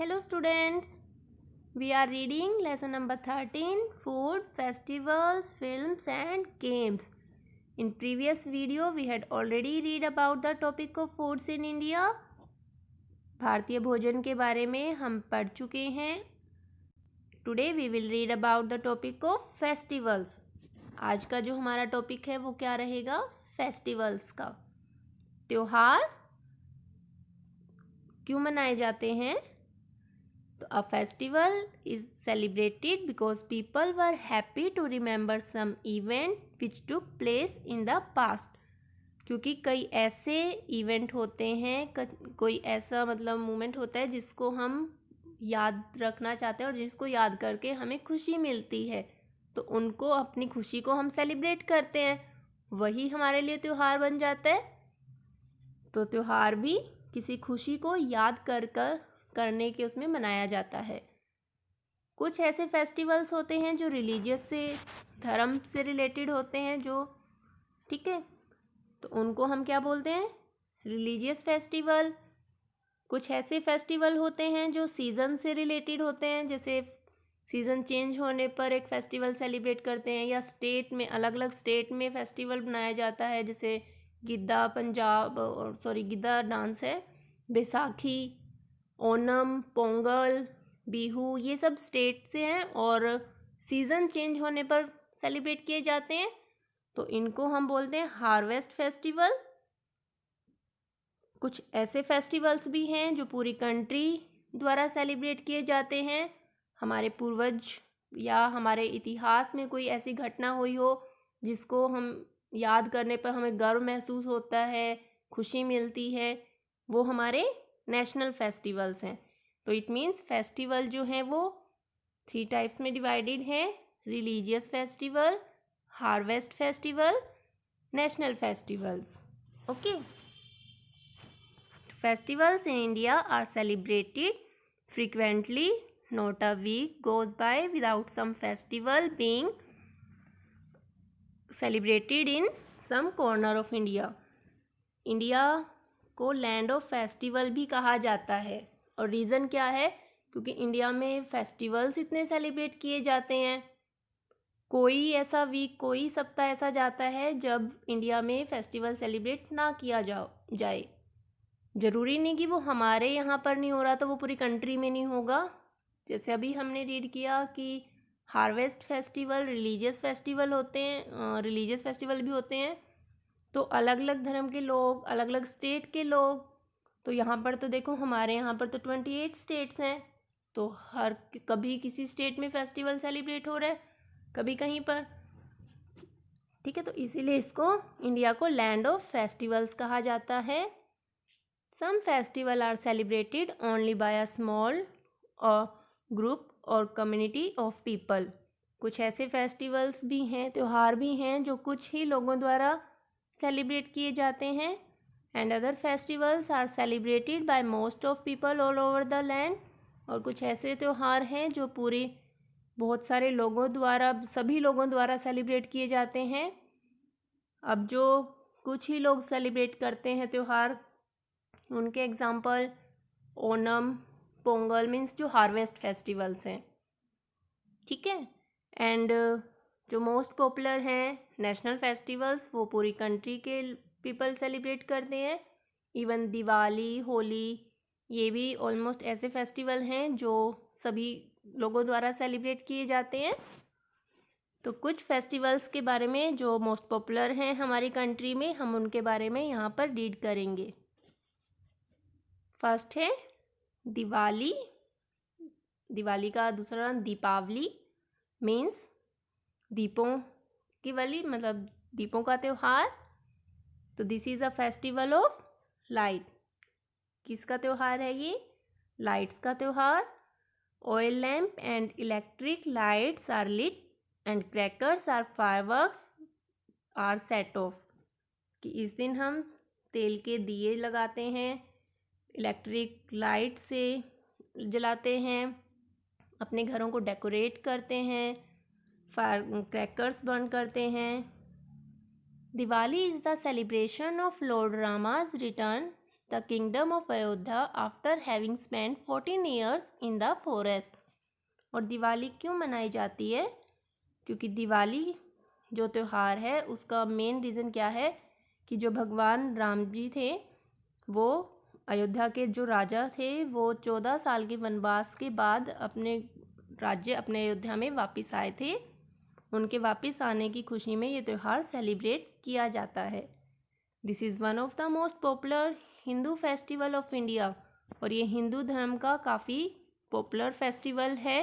Hello students, we are reading lesson number 13 Food, Festivals, Films and Games. In previous video we had already read about the topic of foods in India. भारतीय भोजन के बारे में हम पढ़ चुके हैं. Today we will read about the topic of festivals. आज का जो हमारा टॉपिक है वो क्या रहेगा? फेस्टिवल्स का. त्योहार क्यों मनाए जाते हैं? तो a festival is celebrated because people were happy to remember some event which took place in the past. क्योंकि कई ऐसे इवेंट होते हैं, कोई ऐसा मोमेंट होता है जिसको हम याद रखना चाहते हैं और जिसको याद करके हमें खुशी मिलती है, तो उनको अपनी खुशी को हम सेलिब्रेट करते हैं, वही हमारे लिए त्यौहार बन जाता है. तो त्यौहार भी किसी खुशी को याद करने के उसमें मनाया जाता है. कुछ ऐसे फेस्टिवल्स होते हैं जो रिलीजियस से, धर्म से रिलेटेड होते हैं, जो ठीक है, तो उनको हम क्या बोलते हैं? Religious festival. कुछ ऐसे फेस्टिवल होते हैं जो सीज़न से रिलेटेड होते हैं, जैसे सीज़न चेंज होने पर एक फेस्टिवल सेलिब्रेट करते हैं, या स्टेट में अलग अलग स्टेट में फेस्टिवल बनाया जाता है, जैसे गिद्दा गिद्दा डांस है, बैसाखी, ओनम, पोंगल, बिहू, ये सब स्टेट से हैं और सीज़न चेंज होने पर सेलिब्रेट किए जाते हैं, तो इनको हम बोलते हैं हार्वेस्ट फेस्टिवल. कुछ ऐसे फेस्टिवल्स भी हैं जो पूरी कंट्री द्वारा सेलिब्रेट किए जाते हैं. हमारे पूर्वज या हमारे इतिहास में कोई ऐसी घटना हुई हो जिसको हम याद करने पर हमें गर्व महसूस होता है, खुशी मिलती है, वो हमारे नेशनल फेस्टिवल्स हैं. तो इट मीन्स फेस्टिवल जो हैं वो 3 टाइप्स में डिवाइडेड हैं: religious festival, harvest festival, national festivals. Okay. Festivals in India are celebrated frequently. Not a week goes by without some festival being celebrated in some corner of India. India को land of festival भी कहा जाता है, और reason क्या है? क्योंकि India में फेस्टिवल्स इतने सेलिब्रेट किए जाते हैं. कोई ऐसा वीक, कोई सप्ताह ऐसा जाता है जब इंडिया में फेस्टिवल सेलिब्रेट ना किया जाए. ज़रूरी नहीं कि वो हमारे यहाँ पर नहीं हो रहा तो वो पूरी कंट्री में नहीं होगा. जैसे अभी हमने रीड किया कि हार्वेस्ट फेस्टिवल रिलीजियस फेस्टिवल होते हैं, रिलीजियस फेस्टिवल भी होते हैं, तो अलग अलग धर्म के लोग, अलग अलग स्टेट के लोग. तो यहाँ पर तो देखो, हमारे यहाँ पर तो 28 स्टेट्स हैं, तो हर कभी किसी स्टेट में फेस्टिवल सेलिब्रेट हो रहा है, कभी कहीं पर. ठीक है, तो इसीलिए इसको, इंडिया को लैंड ऑफ फेस्टिवल्स कहा जाता है. Some festival are celebrated only by a small group or community of people. कुछ ऐसे फेस्टिवल्स भी हैं, त्यौहार भी हैं, जो कुछ ही लोगों द्वारा सेलिब्रेट किए जाते हैं. And other festivals are celebrated by most of people all over the land. और कुछ ऐसे त्यौहार हैं जो पूरी बहुत सारे लोगों द्वारा, सभी लोगों द्वारा सेलिब्रेट किए जाते हैं. अब जो कुछ ही लोग सेलिब्रेट करते हैं त्यौहार, उनके एग्जाम्पल ओनम, पोंगल, मीन्स जो हार्वेस्ट फेस्टिवल्स हैं. ठीक है. एंड जो मोस्ट पॉपुलर हैं नेशनल फेस्टिवल्स, वो पूरी कंट्री के पीपल सेलिब्रेट करते हैं. इवन दिवाली, होली, ये भी ऑलमोस्ट ऐसे फेस्टिवल हैं जो सभी लोगों द्वारा सेलिब्रेट किए जाते हैं. तो कुछ फेस्टिवल्स के बारे में जो मोस्ट पॉपुलर हैं हमारी कंट्री में, हम उनके बारे में यहाँ पर रीड करेंगे. फर्स्ट है दिवाली. दिवाली का दूसरा नाम दीपावली, मीन्स दीपों की वली, मतलब दीपों का त्यौहार. तो this is a festival of light. किसका त्यौहार है ये? लाइट्स का त्यौहार. Oil lamp and electric lights are lit and crackers are fireworks are set off. कि इस दिन हम तेल के दिए लगाते हैं, इलेक्ट्रिक लाइट से जलाते हैं, अपने घरों को डेकोरेट करते हैं, फायर क्रैकर्स बर्न करते हैं. Diwali is the celebration of Lord Rama's return the kingdom of Ayodhya after having spent 14 years in the forest. और दिवाली क्यों मनाई जाती है? क्योंकि दिवाली जो त्यौहार है उसका मेन रीज़न क्या है कि जो भगवान राम जी थे वो अयोध्या के जो राजा थे वो 14 साल के वनवास के बाद अपने राज्य अपने अयोध्या में वापस आए थे। उनके वापस आने की खुशी में ये त्यौहार सेलिब्रेट किया जाता है। This is one of the most popular Hindu festival of India. और ये हिंदू धर्म का काफ़ी पॉपुलर फेस्टिवल है।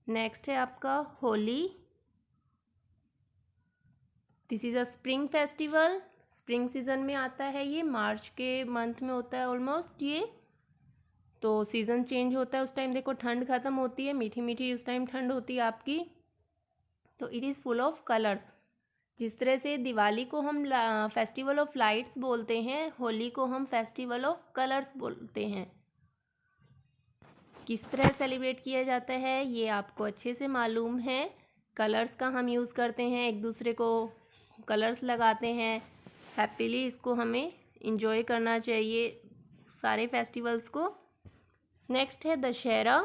नेक्स्ट है आपका Holi. This is a spring festival. Spring season में आता है, ये मार्च के मंथ में होता है ऑलमोस्ट। ये तो सीज़न चेंज होता है उस टाइम, देखो ठंड ख़त्म होती है, मीठी मीठी उस टाइम ठंड होती है आपकी। तो it is full of colours. जिस तरह से दिवाली को हम फेस्टिवल ऑफ लाइट्स बोलते हैं, होली को हम फेस्टिवल ऑफ कलर्स बोलते हैं। किस तरह सेलिब्रेट किया जाता है ये आपको अच्छे से मालूम है। कलर्स का हम यूज़ करते हैं, एक दूसरे को कलर्स लगाते हैं। हैप्पीली इसको हमें इंजॉय करना चाहिए सारे फेस्टिवल्स को। नेक्स्ट है दशहरा,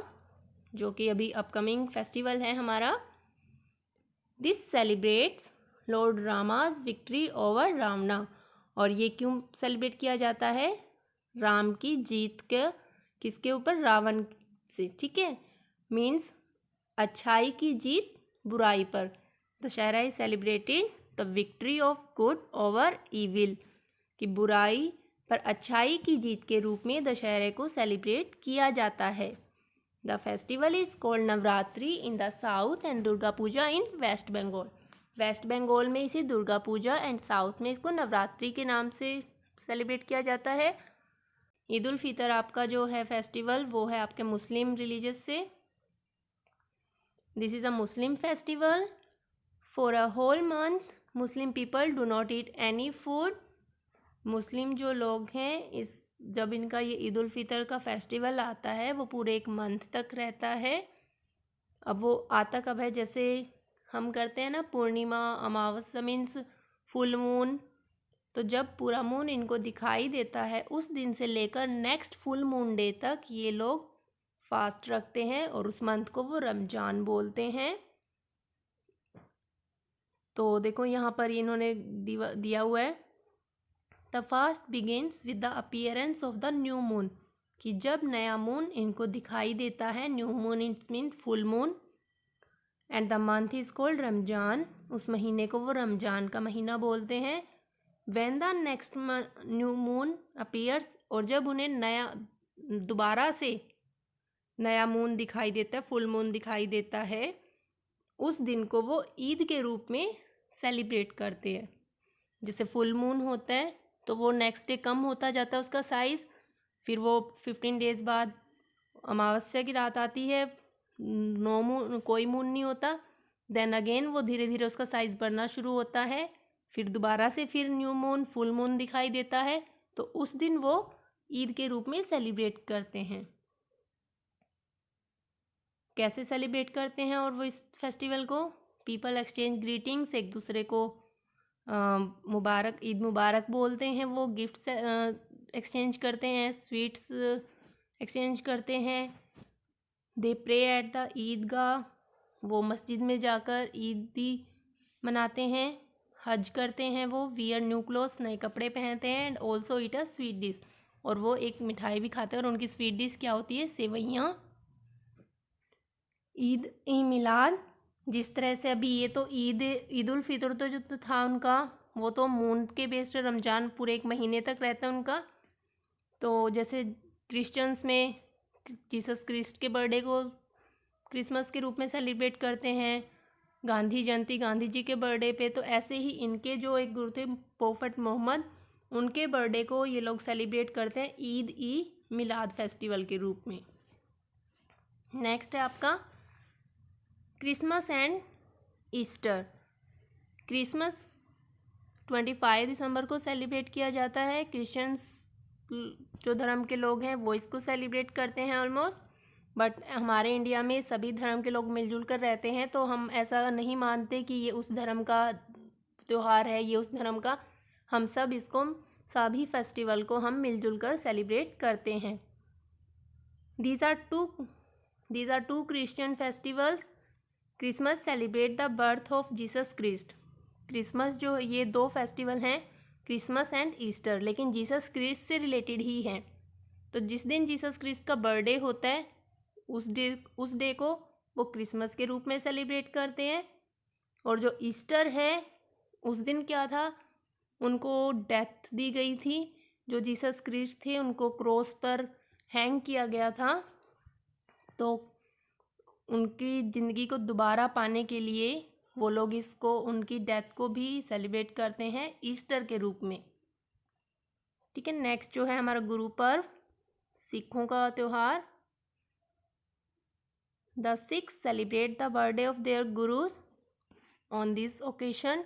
जो कि अभी अपकमिंग फेस्टिवल है हमारा। This celebrates lord Rama's victory over Ravana. और ये क्यों सेलिब्रेट किया जाता है? राम की जीत के किसके ऊपर? रावण से, ठीक है। मीन्स अच्छाई की जीत बुराई पर। Dussehra is celebrated the victory of good over evil, कि बुराई पर अच्छाई की जीत के रूप में दशहरे को सेलिब्रेट किया जाता है। The festival is called Navratri in the south and Durga Puja in West Bengal. West Bengal में इसे दुर्गा पूजा एंड साउथ में इसको नवरात्रि के नाम से सेलिब्रेट किया जाता है। ईद उल फितर आपका जो है फेस्टिवल वो है आपके मुस्लिम रिलीजियस से। This is a Muslim festival. For a whole month Muslim people do not eat any food. Muslim जो लोग हैं इस जब इनका ये ईद उल फितर का फेस्टिवल आता है वो पूरे एक मंथ तक रहता है। अब वो आता कब है? जैसे हम करते हैं ना पूर्णिमा, अमावस्या मीन्स फुल मून। तो जब पूरा मून इनको दिखाई देता है उस दिन से लेकर नेक्स्ट फुल मून डे तक ये लोग फास्ट रखते हैं और उस मंथ को वो रमजान बोलते हैं। तो देखो यहाँ पर इन्होंने दिया हुआ है the fast begins with the appearance of the new moon, कि जब नया मून इनको दिखाई देता है, new moon it's mean full moon, and the month is called Ramzan. उस महीने को वो रमजान का महीना बोलते हैं। When the next new moon appears, और जब उन्हें नया दोबारा से नया मून दिखाई देता है, फुल मून दिखाई देता है, उस दिन को वो ईद के रूप में सेलिब्रेट करते हैं। जैसे फुल मून होता है तो वो नेक्स्ट डे कम होता जाता है उसका साइज़, फिर वो 15 डेज़ बाद अमावस्या की रात आती है, नो मून, कोई मून नहीं होता, देन अगेन वो धीरे धीरे उसका साइज़ बढ़ना शुरू होता है, फिर दोबारा से फिर न्यू मून फुल मून दिखाई देता है, तो उस दिन वो ईद के रूप में सेलिब्रेट करते हैं। कैसे सेलिब्रेट करते हैं और वो इस फेस्टिवल को? पीपल एक्सचेंज ग्रीटिंग्स, एक दूसरे को मुबारक, ईद मुबारक बोलते हैं, वो गिफ्ट्स एक्सचेंज करते हैं, स्वीट्स एक्सचेंज करते हैं। दे प्रे एट द ईदगाह, वो मस्जिद में जाकर ईद भी मनाते हैं। हज करते हैं वो, वियर न्यू क्लोथ्स, नए कपड़े पहनते हैं, and also eat a sweet dish, और वो एक मिठाई भी खाते हैं, और उनकी स्वीट डिश क्या होती है? सेवइयाँ। ईद ई मिलाद, जिस तरह से अभी ये तो ईद उल फितर तो जो था उनका वो तो मून के बेस्ड, रमज़ान पूरे एक महीने तक रहता है उनका। तो जैसे क्रिश्चियंस में जीसस क्रिस्ट के बर्थडे को क्रिसमस के रूप में सेलिब्रेट करते हैं, गांधी जयंती गांधी जी के बर्थडे पे, तो ऐसे ही इनके जो एक गुरु थे प्रोफेट मोहम्मद, उनके बर्थडे को ये लोग सेलिब्रेट करते हैं ईद ई मिलाद फेस्टिवल के रूप में। नेक्स्ट है आपका क्रिसमस एंड ईस्टर। क्रिसमस 25 दिसंबर को सेलिब्रेट किया जाता है। क्रिश्चियंस जो धर्म के लोग हैं वो इसको सेलिब्रेट करते हैं ऑलमोस्ट, बट हमारे इंडिया में सभी धर्म के लोग मिलजुल कर रहते हैं, तो हम ऐसा नहीं मानते कि ये उस धर्म का त्यौहार है, ये उस धर्म का। हम सब इसको सभी फेस्टिवल को हम मिलजुल कर सेलिब्रेट करते हैं। These are two Christian festivals. Christmas celebrate the birth of Jesus Christ. Christmas जो ये दो फेस्टिवल हैं, क्रिसमस एंड ईस्टर, लेकिन जीसस क्रिस्ट से रिलेटेड ही हैं। तो जिस दिन जीसस क्रिस्ट का बर्थडे होता है उस डे को वो क्रिसमस के रूप में सेलिब्रेट करते हैं। और जो ईस्टर है उस दिन क्या था, उनको डेथ दी गई थी। जो जीसस क्रिस्ट थे उनको क्रॉस पर हैंग किया गया था, तो उनकी ज़िंदगी को दोबारा पाने के लिए वो लोग इसको, उनकी डेथ को भी सेलिब्रेट करते हैं ईस्टर के रूप में। ठीक है, नेक्स्ट जो है हमारा गुरु पर्व, सिखों का त्यौहार। The Sikhs celebrate the birthday of their gurus on this occasion.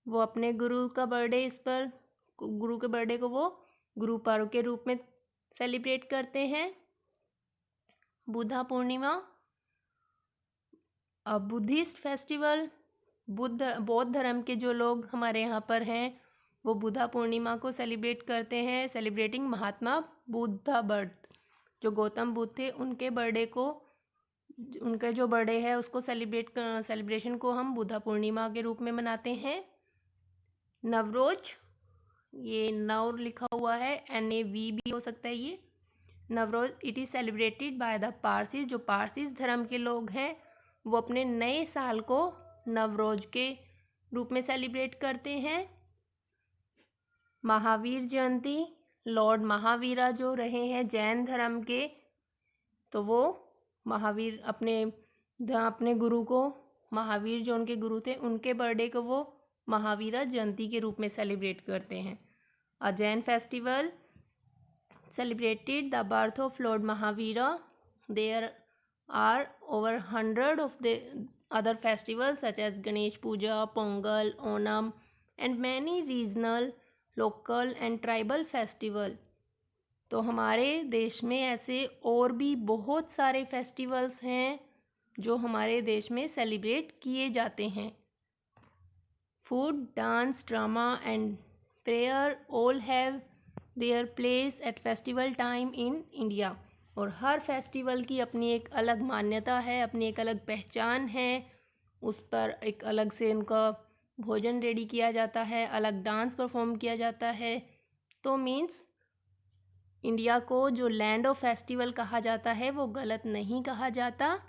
वो अपने गुरु का बर्थडे गुरु के बर्थडे को वो गुरु पर्व के रूप में सेलिब्रेट करते हैं। बुद्धा पूर्णिमा, बुद्धिस्ट फेस्टिवल। बौद्ध धर्म के जो लोग हमारे यहाँ पर हैं वो बुद्धा पूर्णिमा को सेलिब्रेट करते हैं, सेलिब्रेटिंग महात्मा बुद्धा बर्थ। जो गौतम बुद्ध थे उनके बर्थडे को, उनका जो बर्थडे है उसको सेलिब्रेशन को हम बुद्धा पूर्णिमा के रूप में मनाते हैं। नवरोज, ये नव लिखा हुआ है, NAV भी हो सकता है ये। Navroz it is celebrated by the Parsis. जो पारसीज धर्म के लोग हैं वो अपने नए साल को नवरोज के रूप में सेलिब्रेट करते हैं। महावीर जयंती, लॉर्ड महावीरा जो रहे हैं जैन धर्म के, तो वो महावीर अपने गुरु को, महावीर जो उनके गुरु थे उनके बर्थडे को वो महावीरा जयंती के रूप में सेलिब्रेट करते हैं। A Jain festival celebrated the birth of Lord Mahavira. There are over 100 of the other festivals such as Ganesh Puja, Pongal, Onam and many regional, local and tribal festival. तो हमारे देश में ऐसे और भी बहुत सारे फेस्टिवल्स हैं जो हमारे देश में सेलिब्रेट किए जाते हैं। Food, dance, drama and prayer all have their place at festival time in India. और हर फेस्टिवल की अपनी एक अलग मान्यता है, अपनी एक अलग पहचान है। उस पर एक अलग से उनका भोजन रेडी किया जाता है, अलग डांस परफॉर्म किया जाता है। तो मीन्स इंडिया को जो लैंड ऑफ फेस्टिवल कहा जाता है वो गलत नहीं कहा जाता,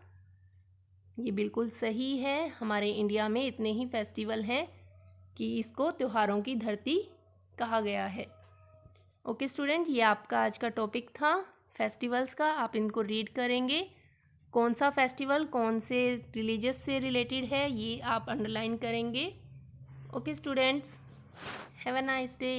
ये बिल्कुल सही है। हमारे इंडिया में इतने ही फेस्टिवल हैं कि इसको त्योहारों की धरती कहा गया है। ओके स्टूडेंट, ये आपका आज का टॉपिक था फेस्टिवल्स का। आप इनको रीड करेंगे, कौन सा फेस्टिवल कौन से रिलीजियस से रिलेटेड है ये आप अंडरलाइन करेंगे। Okay students, have a nice day.